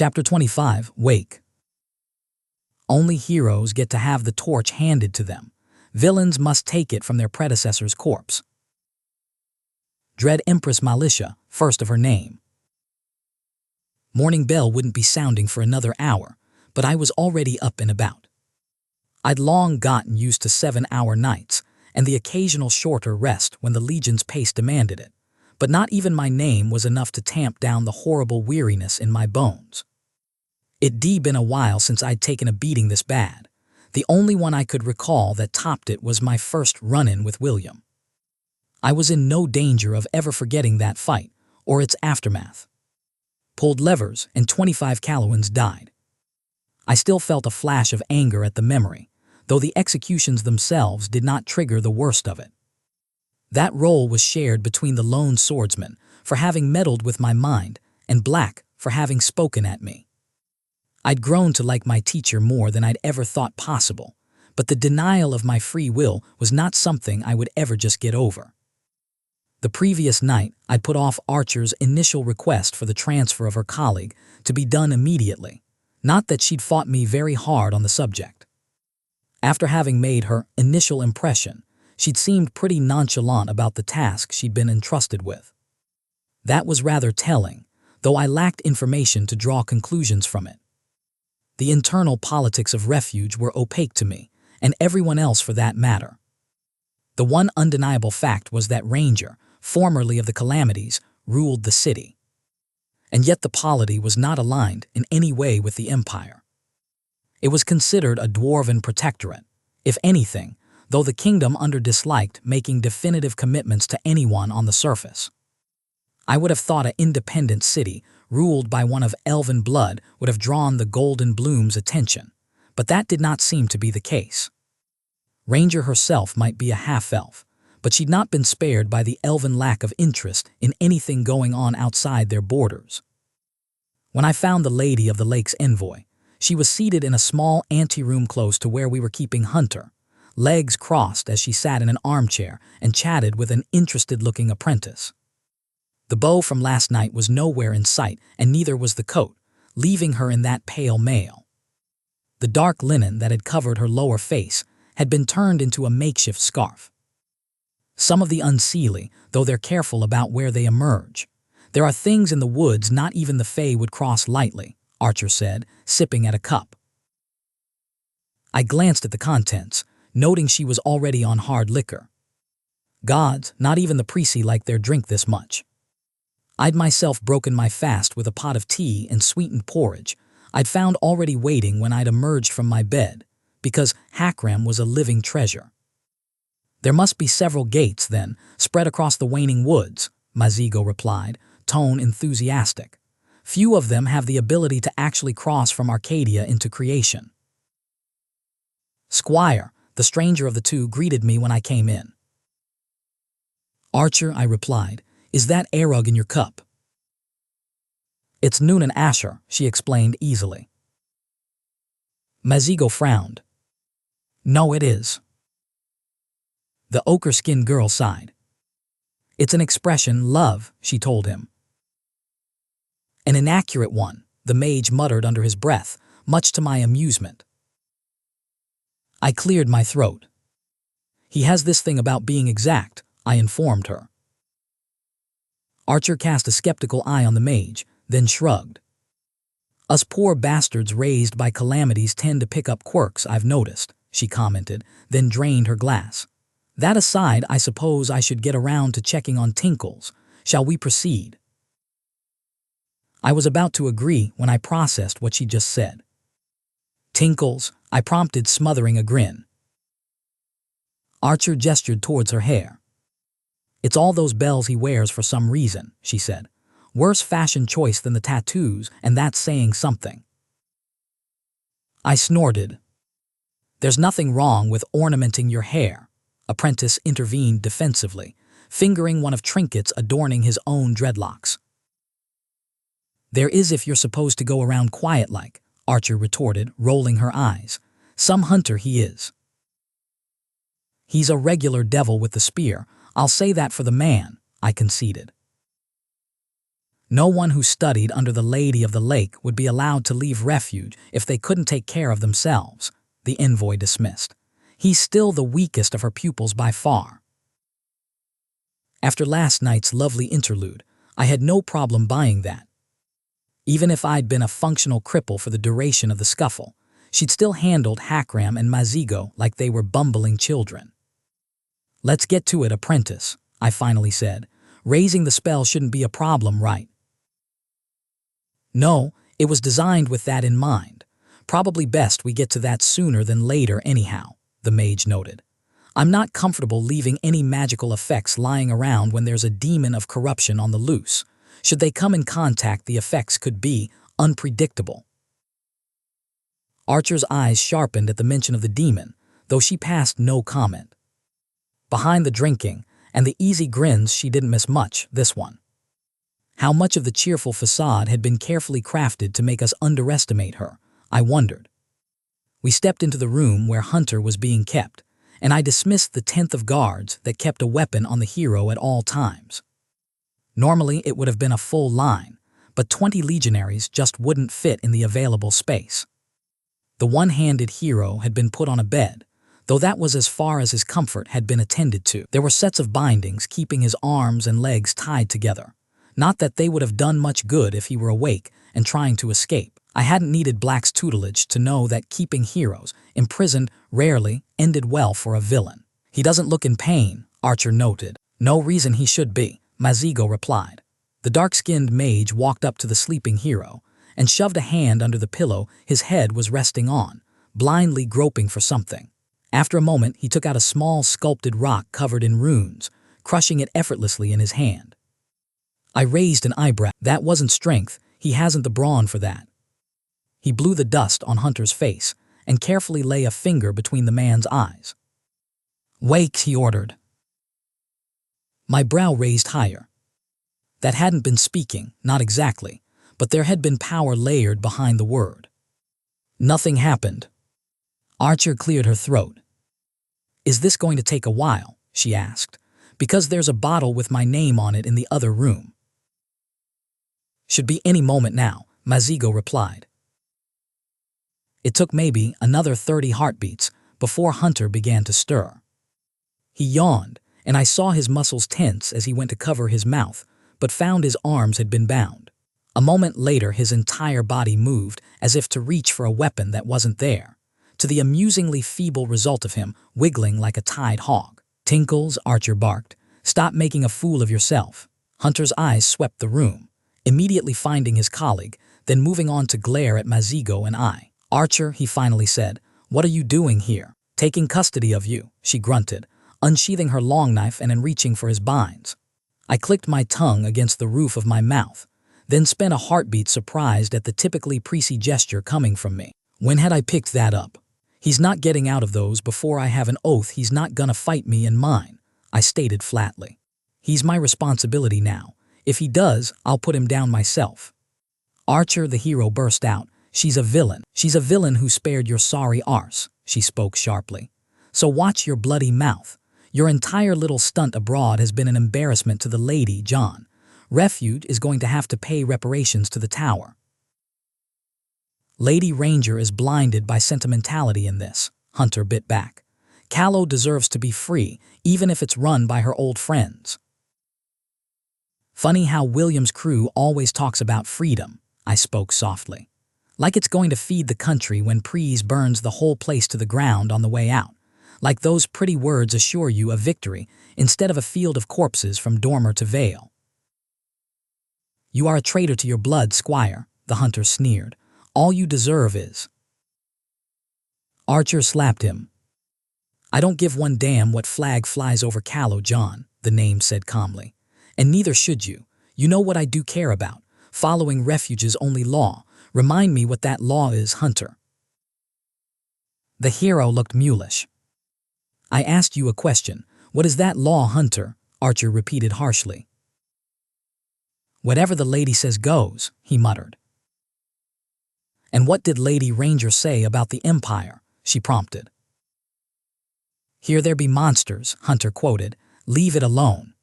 Chapter 25, Wake. Only heroes get to have the torch handed to them. Villains must take it from their predecessor's corpse. Dread Empress Malicia, first of her name. Morning bell wouldn't be sounding for another hour, but I was already up and about. I'd long gotten used to 7-hour nights and the occasional shorter rest when the Legion's pace demanded it, but not even my name was enough to tamp down the horrible weariness in my bones. It'd been a while since I'd taken a beating this bad. The only one I could recall that topped it was my first run-in with William. I was in no danger of ever forgetting that fight or its aftermath. Pulled levers and 25 Calowans died. I still felt a flash of anger at the memory, though the executions themselves did not trigger the worst of it. That role was shared between the lone swordsman for having meddled with my mind and Black for having spoken at me. I'd grown to like my teacher more than I'd ever thought possible, but the denial of my free will was not something I would ever just get over. The previous night, I'd put off Archer's initial request for the transfer of her colleague to be done immediately, not that she'd fought me very hard on the subject. After having made her initial impression, she'd seemed pretty nonchalant about the task she'd been entrusted with. That was rather telling, though I lacked information to draw conclusions from it. The internal politics of Refuge were opaque to me, and everyone else for that matter. The one undeniable fact was that Ranger, formerly of the Calamities, ruled the city. And yet the polity was not aligned in any way with the Empire. It was considered a dwarven protectorate, if anything, though the kingdom disliked making definitive commitments to anyone on the surface. I would have thought an independent city ruled by one of elven blood would have drawn the Golden Bloom's attention, but that did not seem to be the case. Ranger herself might be a half-elf, but she'd not been spared by the elven lack of interest in anything going on outside their borders. When I found the Lady of the Lake's envoy, she was seated in a small anteroom close to where we were keeping Hunter, legs crossed as she sat in an armchair and chatted with an interested-looking apprentice. The bow from last night was nowhere in sight, and neither was the coat, leaving her in that pale mail. The dark linen that had covered her lower face had been turned into a makeshift scarf. Some of the unseelie, though they're careful about where they emerge. There are things in the woods not even the Fae would cross lightly, Archer said, sipping at a cup. I glanced at the contents, noting she was already on hard liquor. Gods, not even the Priests like their drink this much. I'd myself broken my fast with a pot of tea and sweetened porridge I'd found already waiting when I'd emerged from my bed, because Hakram was a living treasure. There must be several gates, then, spread across the waning woods, Mazigo replied, tone enthusiastic. Few of them have the ability to actually cross from Arcadia into creation. Squire, the stranger of the two, greeted me when I came in. Archer, I replied, is that Arug in your cup? It's Noon and Asher, she explained easily. Mazigo frowned. No, it is. The ochre-skinned girl sighed. It's an expression, love, she told him. An inaccurate one, the mage muttered under his breath, much to my amusement. I cleared my throat. He has this thing about being exact, I informed her. Archer cast a skeptical eye on the mage, then shrugged. Us poor bastards raised by calamities tend to pick up quirks, I've noticed, she commented, then drained her glass. That aside, I suppose I should get around to checking on Tinkles. Shall we proceed? I was about to agree when I processed what she just said. Tinkles, I prompted, smothering a grin. Archer gestured towards her hair. It's all those bells he wears for some reason, she said. Worse fashion choice than the tattoos, and that's saying something. I snorted. There's nothing wrong with ornamenting your hair, Apprentice intervened defensively, fingering one of Trinket's adorning his own dreadlocks. There is if you're supposed to go around quiet-like, Archer retorted, rolling her eyes. Some hunter he is. He's a regular devil with the spear, I'll say that for the man, I conceded. No one who studied under the Lady of the Lake would be allowed to leave refuge if they couldn't take care of themselves, the envoy dismissed. He's still the weakest of her pupils by far. After last night's lovely interlude, I had no problem buying that. Even if I'd been a functional cripple for the duration of the scuffle, she'd still handled Hakram and Mazigo like they were bumbling children. "Let's get to it, apprentice," I finally said. "Raising the spell shouldn't be a problem, right?" "No, it was designed with that in mind. Probably best we get to that sooner than later anyhow," the mage noted. "I'm not comfortable leaving any magical effects lying around when there's a demon of corruption on the loose. Should they come in contact, the effects could be unpredictable." Archer's eyes sharpened at the mention of the demon, though she passed no comment. Behind the drinking and the easy grins, she didn't miss much, this one. How much of the cheerful facade had been carefully crafted to make us underestimate her, I wondered. We stepped into the room where Hunter was being kept, and I dismissed the 10th of guards that kept a weapon on the hero at all times. Normally it would have been a full line, but 20 legionaries just wouldn't fit in the available space. The one-handed hero had been put on a bed, though that was as far as his comfort had been attended to. There were sets of bindings keeping his arms and legs tied together. Not that they would have done much good if he were awake and trying to escape. I hadn't needed Black's tutelage to know that keeping heroes imprisoned rarely ended well for a villain. "He doesn't look in pain," Archer noted. "No reason he should be," Mazigo replied. The dark-skinned mage walked up to the sleeping hero and shoved a hand under the pillow his head was resting on, blindly groping for something. After a moment, he took out a small sculpted rock covered in runes, crushing it effortlessly in his hand. I raised an eyebrow. "That wasn't strength. He hasn't the brawn for that." He blew the dust on Hunter's face and carefully lay a finger between the man's eyes. "Wake," he ordered. My brow raised higher. That hadn't been speaking, not exactly, but there had been power layered behind the word. Nothing happened. Archer cleared her throat. "Is this going to take a while?" she asked. "Because there's a bottle with my name on it in the other room." "Should be any moment now," Mazigo replied. It took maybe another 30 heartbeats before Hunter began to stir. He yawned, and I saw his muscles tense as he went to cover his mouth, but found his arms had been bound. A moment later, his entire body moved as if to reach for a weapon that wasn't there, to the amusingly feeble result of him wiggling like a tied hog. "Tinkles," Archer barked. "Stop making a fool of yourself." Hunter's eyes swept the room, immediately finding his colleague, then moving on to glare at Mazigo and I. "Archer," he finally said, "what are you doing here?" "Taking custody of you," she grunted, unsheathing her long knife and then reaching for his binds. I clicked my tongue against the roof of my mouth, then spent a heartbeat surprised at the typically preachy gesture coming from me. When had I picked that up? "He's not getting out of those before I have an oath he's not gonna fight me in mine," I stated flatly. "He's my responsibility now. If he does, I'll put him down myself." "Archer," the hero burst out, "she's a villain. She's a villain who spared your sorry arse," she spoke sharply. "So watch your bloody mouth. Your entire little stunt abroad has been an embarrassment to the Lady, John. Refuge is going to have to pay reparations to the tower." "Lady Ranger is blinded by sentimentality in this," Hunter bit back. "Callow deserves to be free, even if it's run by her old friends." "Funny how William's crew always talks about freedom," I spoke softly. "Like it's going to feed the country when Prees burns the whole place to the ground on the way out. Like those pretty words assure you of victory instead of a field of corpses from Dormer to Vale." "You are a traitor to your blood, Squire," the hunter sneered. "All you deserve is—" Archer slapped him. "I don't give one damn what flag flies over Callow, John," the name said calmly. "And neither should you. You know what I do care about. Following Refuge's only law. Remind me what that law is, Hunter." The hero looked mulish. "I asked you a question. What is that law, Hunter?" Archer repeated harshly. "Whatever the lady says goes," he muttered. "And what did Lady Ranger say about the Empire?" she prompted. "Here there be monsters," Hunter quoted. "Leave it alone."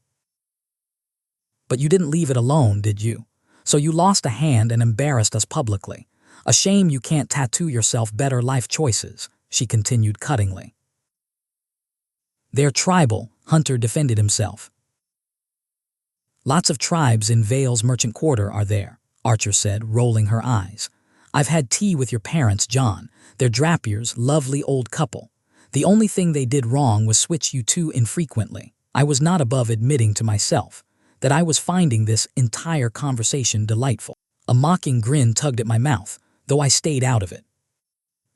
"But you didn't leave it alone, did you? So you lost a hand and embarrassed us publicly. A shame you can't tattoo yourself better life choices, she continued cuttingly. They're tribal, Hunter defended himself. Lots of tribes in Vale's merchant quarter are there, Archer said, rolling her eyes. I've had tea with your parents, John. They're Drapiers, lovely old couple. The only thing they did wrong was switch you two infrequently. I was not above admitting to myself that I was finding this entire conversation delightful. A mocking grin tugged at my mouth, though I stayed out of it.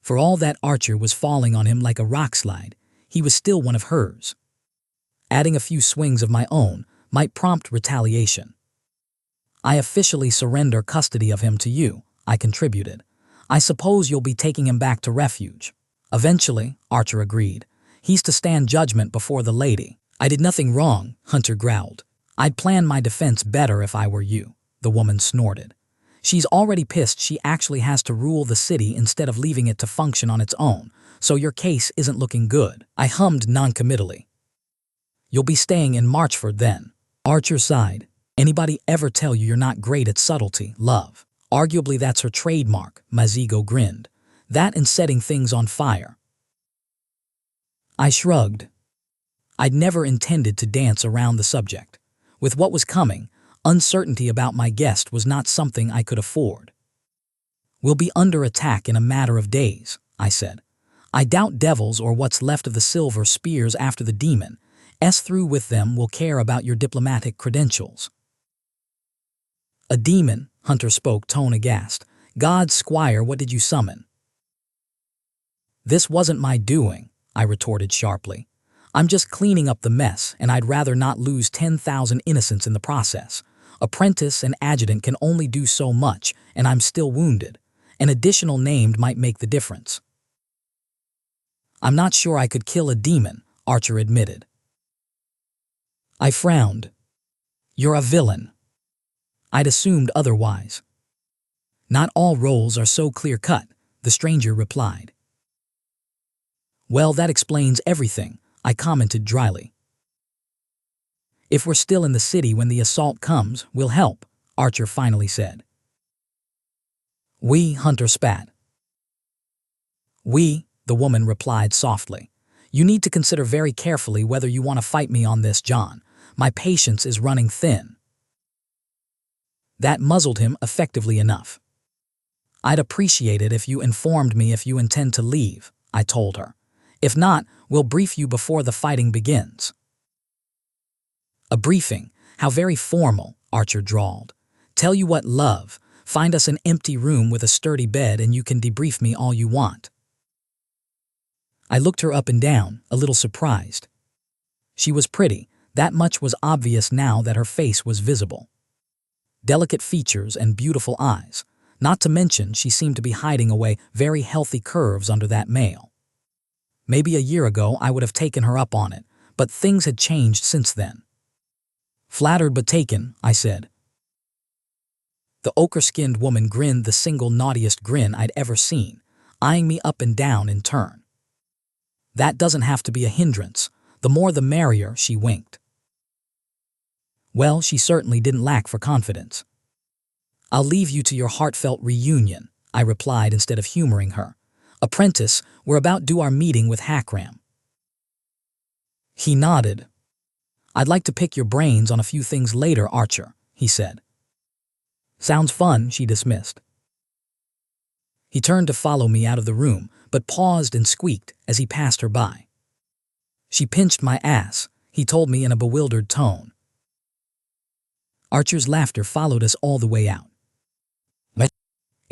For all that Archer was falling on him like a rock slide, he was still one of hers. Adding a few swings of my own might prompt retaliation. I officially surrender custody of him to you, I contributed. I suppose you'll be taking him back to refuge. Eventually, Archer agreed. He's to stand judgment before the lady. I did nothing wrong, Hunter growled. I'd plan my defense better if I were you, the woman snorted. She's already pissed she actually has to rule the city instead of leaving it to function on its own, so your case isn't looking good. I hummed noncommittally. You'll be staying in Marchford then. Archer sighed. Anybody ever tell you you're not great at subtlety, love? Arguably that's her trademark, Mazigo grinned. That and setting things on fire. I shrugged. I'd never intended to dance around the subject. With what was coming, uncertainty about my guest was not something I could afford. We'll be under attack in a matter of days, I said. I doubt devils or what's left of the silver spears after the demon through with them will care about your diplomatic credentials. A demon, Hunter spoke, tone aghast. God, Squire, what did you summon? This wasn't my doing, I retorted sharply. I'm just cleaning up the mess, and I'd rather not lose 10,000 innocents in the process. Apprentice and adjutant can only do so much, and I'm still wounded. An additional named might make the difference. I'm not sure I could kill a demon, Archer admitted. I frowned. You're a villain. I'd assumed otherwise. Not all roles are so clear-cut, the stranger replied. Well, that explains everything, I commented dryly. If we're still in the city when the assault comes, we'll help, Archer finally said. We, Hunter spat. We, the woman replied softly. You need to consider very carefully whether you want to fight me on this, John. My patience is running thin. That muzzled him effectively enough. I'd appreciate it if you informed me if you intend to leave, I told her. If not, we'll brief you before the fighting begins. A briefing? How very formal, Archer drawled. Tell you what, love, find us an empty room with a sturdy bed and you can debrief me all you want. I looked her up and down, a little surprised. She was pretty, that much was obvious now that her face was visible. Delicate features and beautiful eyes, not to mention she seemed to be hiding away very healthy curves under that mail. Maybe a year ago I would have taken her up on it, but things had changed since then. Flattered but taken, I said. The ochre-skinned woman grinned the single naughtiest grin I'd ever seen, eyeing me up and down in turn. That doesn't have to be a hindrance. The more the merrier, she winked. Well, she certainly didn't lack for confidence. I'll leave you to your heartfelt reunion, I replied instead of humoring her. Apprentice, we're about due our meeting with Hackram. He nodded. I'd like to pick your brains on a few things later, Archer, he said. Sounds fun, she dismissed. He turned to follow me out of the room, but paused and squeaked as he passed her by. She pinched my ass, he told me in a bewildered tone. Archer's laughter followed us all the way out.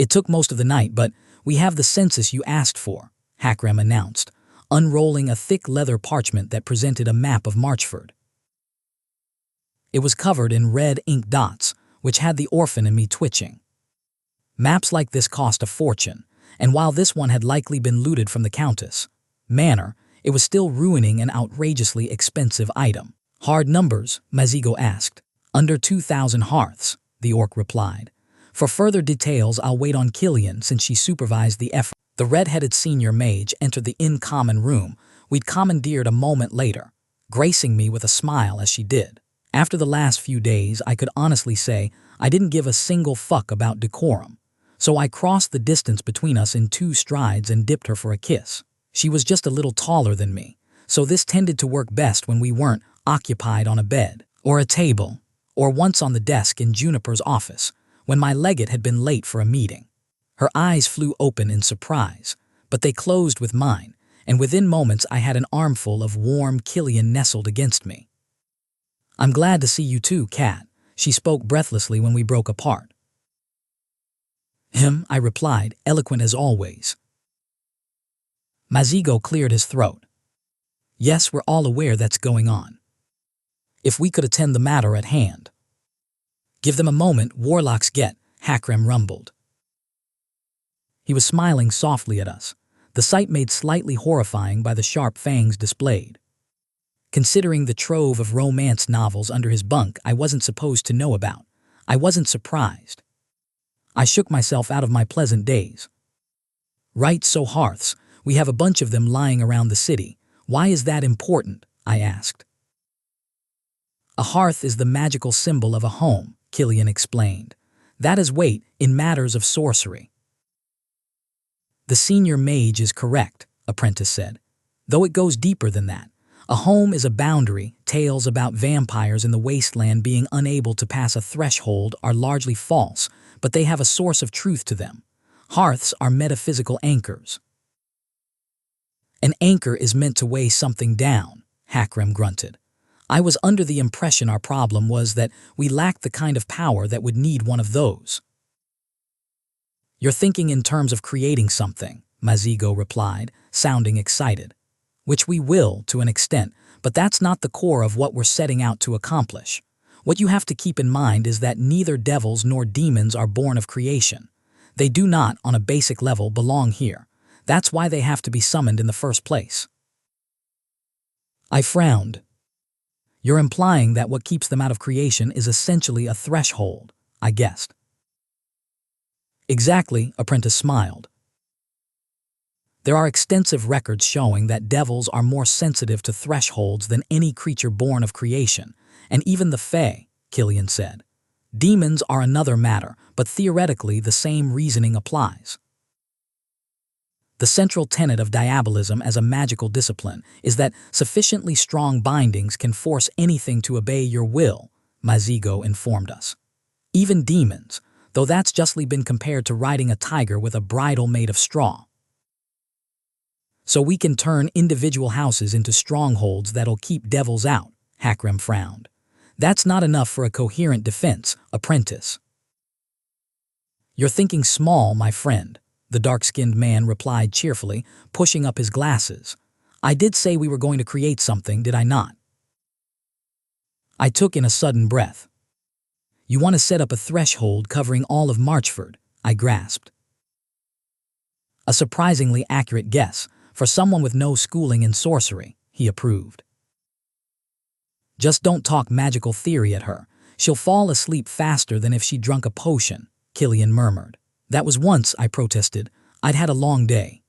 It took most of the night, but we have the census you asked for, Hackram announced, unrolling a thick leather parchment that presented a map of Marchford. It was covered in red ink dots, which had the orphan in me twitching. Maps like this cost a fortune, and while this one had likely been looted from the Countess' manor, it was still ruining an outrageously expensive item. Hard numbers, Mazigo asked. Under 2,000 hearths, the orc replied. For further details, I'll wait on Killian since she supervised the effort. The red-headed senior mage entered the in-common room we'd commandeered a moment later, gracing me with a smile as she did. After the last few days, I could honestly say I didn't give a single fuck about decorum. So I crossed the distance between us in 2 strides and dipped her for a kiss. She was just a little taller than me, so this tended to work best when we weren't occupied on a bed, or a table, or once on the desk in Juniper's office, when my legate had been late for a meeting. Her eyes flew open in surprise, but they closed with mine, and within moments I had an armful of warm Killian nestled against me. "I'm glad to see you too, Kat," she spoke breathlessly when we broke apart. "Him," I replied, eloquent as always. Mazigo cleared his throat. "Yes, we're all aware that's going on. If we could attend the matter at hand." "Give them a moment, warlocks get," Hakram rumbled. He was smiling softly at us, the sight made slightly horrifying by the sharp fangs displayed. Considering the trove of romance novels under his bunk I wasn't supposed to know about, I wasn't surprised. I shook myself out of my pleasant daze. "Right, so hearths, we have a bunch of them lying around the city. Why is that important?" I asked. "A hearth is the magical symbol of a home," Killian explained. "That is weight in matters of sorcery." "The senior mage is correct," Apprentice said, "though it goes deeper than that. A home is a boundary. Tales about vampires in the wasteland being unable to pass a threshold are largely false, but they have a source of truth to them. Hearths are metaphysical anchors." "An anchor is meant to weigh something down," Hakram grunted. "I was under the impression our problem was that we lacked the kind of power that would need one of those." "You're thinking in terms of creating something," Mazigo replied, sounding excited. "Which we will, to an extent, but that's not the core of what we're setting out to accomplish. What you have to keep in mind is that neither devils nor demons are born of creation. They do not, on a basic level, belong here. That's why they have to be summoned in the first place." I frowned. "You're implying that what keeps them out of creation is essentially a threshold," I guessed. "Exactly," Apprentice smiled. "There are extensive records showing that devils are more sensitive to thresholds than any creature born of creation, and even the Fae," Killian said. "Demons are another matter, but theoretically the same reasoning applies." "The central tenet of diabolism as a magical discipline is that sufficiently strong bindings can force anything to obey your will," Mazigo informed us. "Even demons, though that's justly been compared to riding a tiger with a bridle made of straw." "So we can turn individual houses into strongholds that'll keep devils out," Hakram frowned. "That's not enough for a coherent defense, Apprentice." "You're thinking small, my friend," the dark-skinned man replied cheerfully, pushing up his glasses. "I did say we were going to create something, did I not?" I took in a sudden breath. "You want to set up a threshold covering all of Marchford," I grasped. "A surprisingly accurate guess for someone with no schooling in sorcery," he approved. "Just don't talk magical theory at her. She'll fall asleep faster than if she drunk a potion," Killian murmured. "That was once," I protested. "I'd had a long day."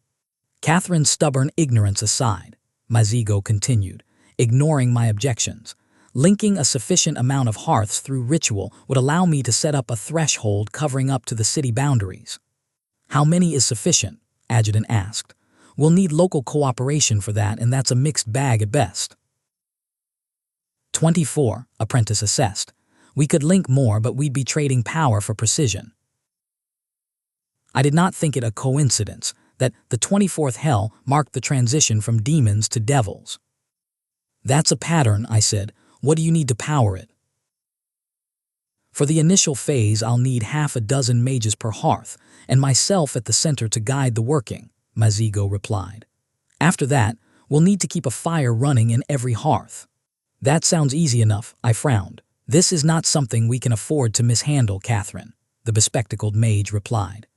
"Catherine's stubborn ignorance aside," Mazigo continued, ignoring my objections, "linking a sufficient amount of hearths through ritual would allow me to set up a threshold covering up to the city boundaries." "How many is sufficient?" Adjutant asked. "We'll need local cooperation for that, and that's a mixed bag at best." 24, Apprentice assessed. "We could link more, but we'd be trading power for precision." I did not think it a coincidence that the 24th hell marked the transition from demons to devils. "That's a pattern," I said. "What do you need to power it?" "For the initial phase, I'll need half a dozen mages per hearth, and myself at the center to guide the working," Mazigo replied. "After that, we'll need to keep a fire running in every hearth." "That sounds easy enough," I frowned. "This is not something we can afford to mishandle, Catherine," the bespectacled mage replied.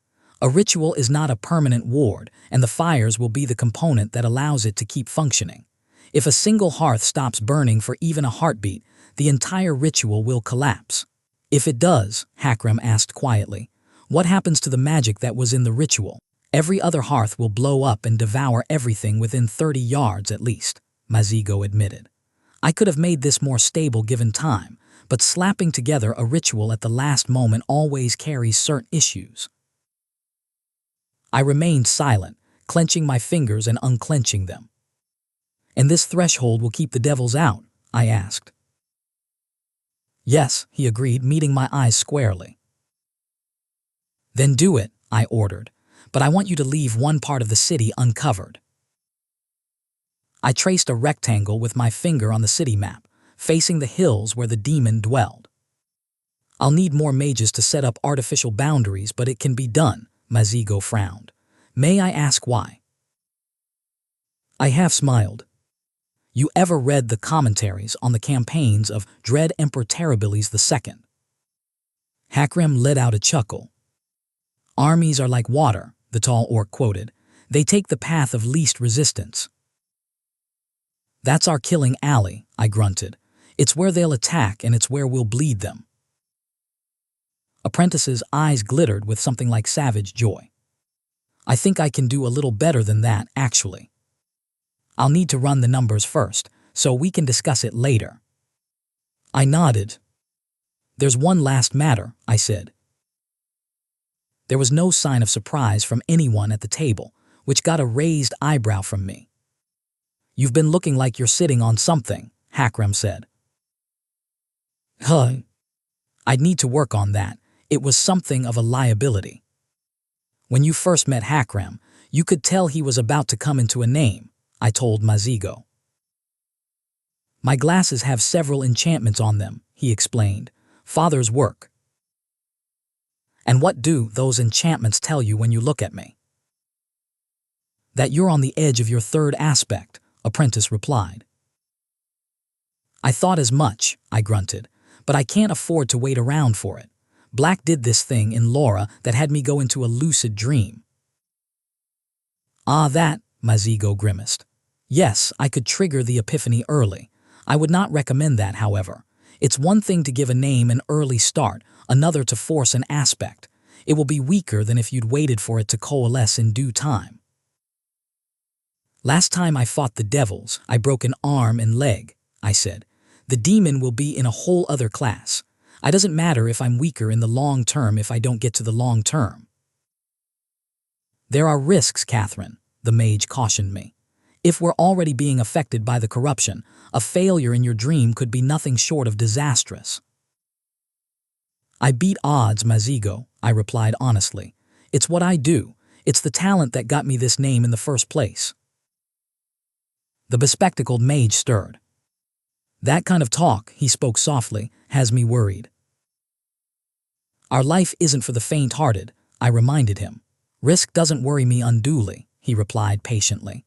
"A ritual is not a permanent ward, and the fires will be the component that allows it to keep functioning. If a single hearth stops burning for even a heartbeat, the entire ritual will collapse." "If it does," Hakram asked quietly, "what happens to the magic that was in the ritual?" "Every other hearth will blow up and devour everything within 30 yards at least," Mazigo admitted. "I could have made this more stable given time, but slapping together a ritual at the last moment always carries certain issues. I remained silent, clenching my fingers and unclenching them. And this threshold will keep the devils out? I asked. Yes, he agreed, meeting my eyes squarely. Then do it, I ordered, but I want you to leave one part of the city uncovered. I traced a rectangle with my finger on the city map, facing the hills where the demon dwelled. I'll need more mages to set up artificial boundaries, but it can be done, Mazigo frowned. May I ask why? I half smiled. You ever read the commentaries on the campaigns of Dread Emperor Terribilis II? Hakram let out a chuckle. Armies are like water, the tall orc quoted. They take the path of least resistance. That's our killing alley, I grunted. It's where they'll attack and it's where we'll bleed them. Apprentice's eyes glittered with something like savage joy. I think I can do a little better than that, actually. I'll need to run the numbers first, so we can discuss it later. I nodded. There's one last matter, I said. There was no sign of surprise from anyone at the table, which got a raised eyebrow from me. You've been looking like you're sitting on something, Hakram said. Huh. I'd need to work on that. It was something of a liability. When you first met Hakram, you could tell he was about to come into a name, I told Mazigo. My glasses have several enchantments on them, he explained. Father's work. And what do those enchantments tell you when you look at me? That you're on the edge of your third aspect, Apprentice replied. I thought as much, I grunted, but I can't afford to wait around for it. Black did this thing in Laura that had me go into a lucid dream. Ah, that, Mazigo grimaced. Yes, I could trigger the epiphany early. I would not recommend that, however. It's one thing to give a name an early start, another to force an aspect. It will be weaker than if you'd waited for it to coalesce in due time. Last time I fought the devils, I broke an arm and leg, I said. The demon will be in a whole other class. It doesn't matter if I'm weaker in the long term if I don't get to the long term. There are risks, Catherine, the mage cautioned me. If we're already being affected by the corruption, a failure in your dream could be nothing short of disastrous. I beat odds, Mazigo, I replied honestly. It's what I do. It's the talent that got me this name in the first place. The bespectacled mage stirred. That kind of talk, he spoke softly, has me worried. Our life isn't for the faint-hearted, I reminded him. Risk doesn't worry me unduly, he replied patiently.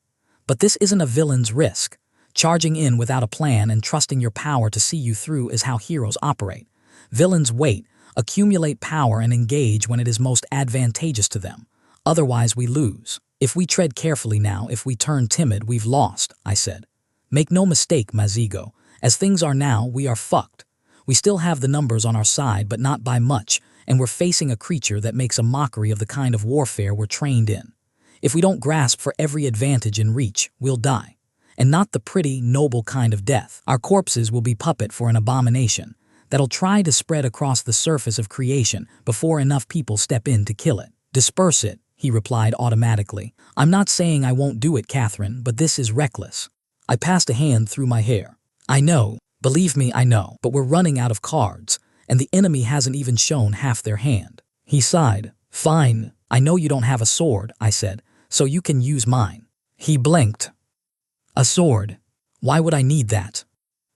But this isn't a villain's risk. Charging in without a plan and trusting your power to see you through is how heroes operate. Villains wait, accumulate power and engage when it is most advantageous to them. Otherwise we lose. If we tread carefully now, if we turn timid, we've lost, I said. Make no mistake, Mazigo. As things are now, we are fucked. We still have the numbers on our side, but not by much, and we're facing a creature that makes a mockery of the kind of warfare we're trained in. If we don't grasp for every advantage in reach, we'll die. And not the pretty, noble kind of death. Our corpses will be puppet for an abomination that'll try to spread across the surface of creation before enough people step in to kill it. Disperse it, he replied automatically. I'm not saying I won't do it, Catherine, but this is reckless. I passed a hand through my hair. I know, believe me, I know, but we're running out of cards, and the enemy hasn't even shown half their hand. He sighed. Fine, I know you don't have a sword, I said, so you can use mine. He blinked. A sword? Why would I need that?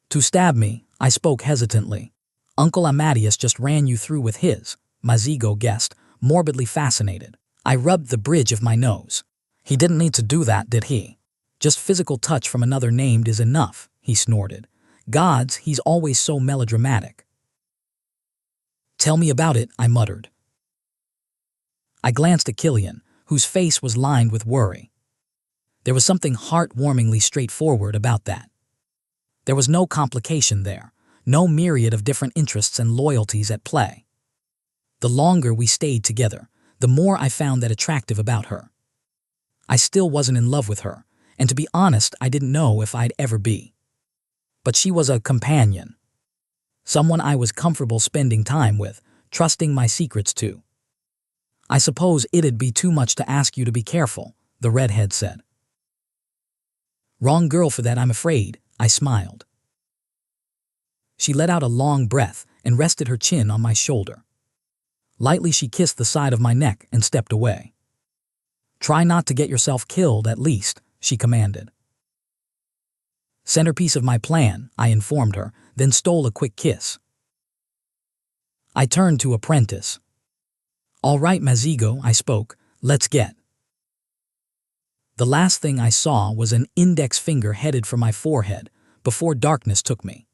To stab me, I spoke hesitantly. Uncle Amadeus just ran you through with his, Mazigo guessed, morbidly fascinated. I rubbed the bridge of my nose. He didn't need to do that, did he? Just physical touch from another named is enough, he snorted. Gods, he's always so melodramatic. Tell me about it, I muttered. I glanced at Killian, whose face was lined with worry. There was something heartwarmingly straightforward about that. There was no complication there, no myriad of different interests and loyalties at play. The longer we stayed together, the more I found that attractive about her. I still wasn't in love with her, and to be honest, I didn't know if I'd ever be. But she was a companion. Someone I was comfortable spending time with, trusting my secrets to. I suppose it'd be too much to ask you to be careful, the redhead said. Wrong girl for that, I'm afraid, I smiled. She let out a long breath and rested her chin on my shoulder. Lightly she kissed the side of my neck and stepped away. Try not to get yourself killed at least, she commanded. Centerpiece of my plan, I informed her, then stole a quick kiss. I turned to Apprentice. All right, Mazigo, I spoke, let's get. The last thing I saw was an index finger headed for my forehead before darkness took me.